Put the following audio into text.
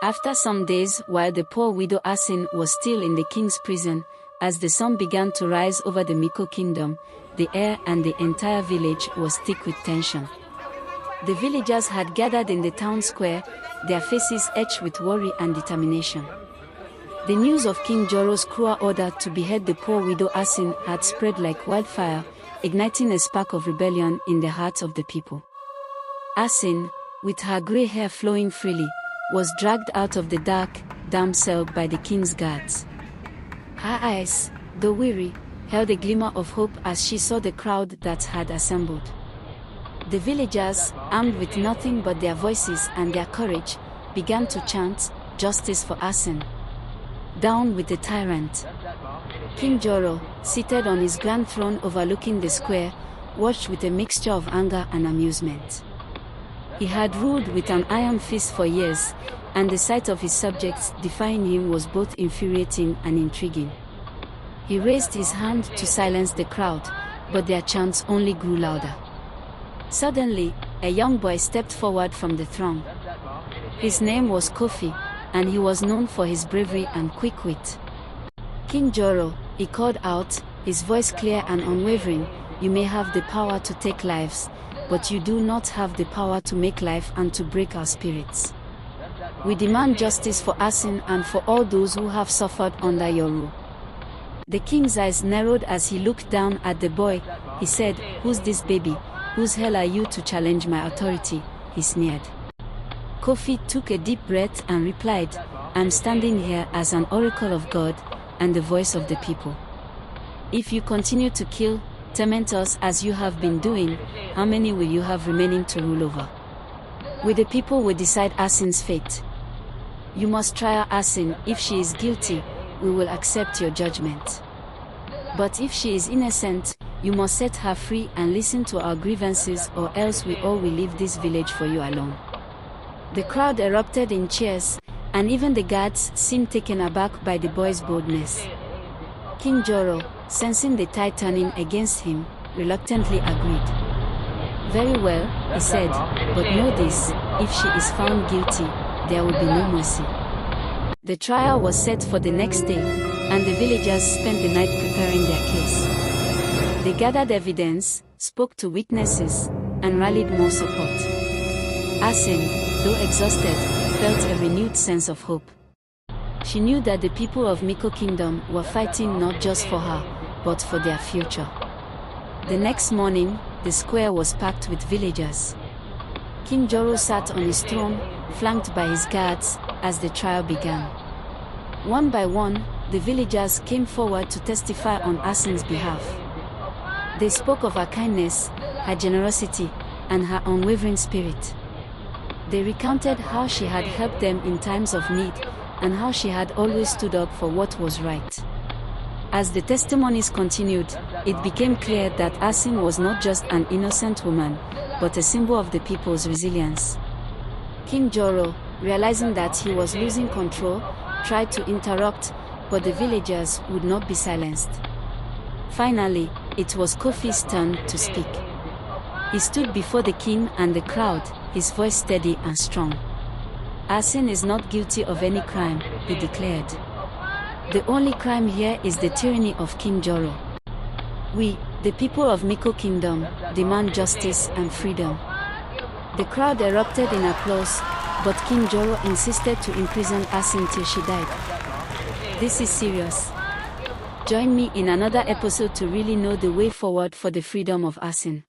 After some days, while the poor widow ASIN was still in the king's prison, as the sun began to rise over the Meko Kingdom, the air and the entire village was thick with tension. The villagers had gathered in the town square, their faces etched with worry and determination. The news of King Joro's cruel order to behead the poor widow ASIN had spread like wildfire, igniting a spark of rebellion in the hearts of the people. ASIN, with her grey hair flowing freely, was dragged out of the dark, damp cell by the king's guards. Her eyes, though weary, held a glimmer of hope as she saw the crowd that had assembled. The villagers, armed with nothing but their voices and their courage, began to chant, "Justice for ASIN. Down with the tyrant." King Joro, seated on his grand throne overlooking the square, watched with a mixture of anger and amusement. He had ruled with an iron fist for years, and the sight of his subjects defying him was both infuriating and intriguing. He raised his hand to silence the crowd, but their chants only grew louder. Suddenly, a young boy stepped forward from the throng. His name was Kofi, and he was known for his bravery and quick wit. "King Joro," he called out, his voice clear and unwavering, "you may have the power to take lives, but you do not have the power to make life and to break our spirits. We demand justice for ASIN and for all those who have suffered under your rule." The king's eyes narrowed as he looked down at the boy. He said, "Who's this baby? Whose hell are you to challenge my authority?" he sneered. Kofi took a deep breath and replied, "I'm standing here as an oracle of God, and the voice of the people. If you continue to kill, torment us as you have been doing, how many will you have remaining to rule over? We the people will decide ASIN's fate. You must try ASIN. If she is guilty, we will accept your judgment. But if she is innocent, you must set her free and listen to our grievances, or else we all will leave this village for you alone." The crowd erupted in cheers, and even the guards seemed taken aback by the boy's boldness. King Joro, sensing the tide turning against him, reluctantly agreed. "Very well," he said, "but know this, if she is found guilty, there will be no mercy." The trial was set for the next day, and the villagers spent the night preparing their case. They gathered evidence, spoke to witnesses, and rallied more support. ASIN, though exhausted, felt a renewed sense of hope. She knew that the people of Meko Kingdom were fighting not just for her, but for their future. The next morning, the square was packed with villagers. King Joro sat on his throne, flanked by his guards, as the trial began. One by one, the villagers came forward to testify on ASIN's behalf. They spoke of her kindness, her generosity, and her unwavering spirit. They recounted how she had helped them in times of need, and how she had always stood up for what was right. As the testimonies continued, it became clear that ASIN was not just an innocent woman, but a symbol of the people's resilience. King Joro, realizing that he was losing control, tried to interrupt, but the villagers would not be silenced. Finally, it was Kofi's turn to speak. He stood before the king and the crowd, his voice steady and strong. "ASIN is not guilty of any crime," he declared. "The only crime here is the tyranny of King Joro. We, the people of Meko Kingdom, demand justice and freedom." The crowd erupted in applause, but King Joro insisted to imprison ASIN till she died. This is serious. Join me in another episode to really know the way forward for the freedom of ASIN.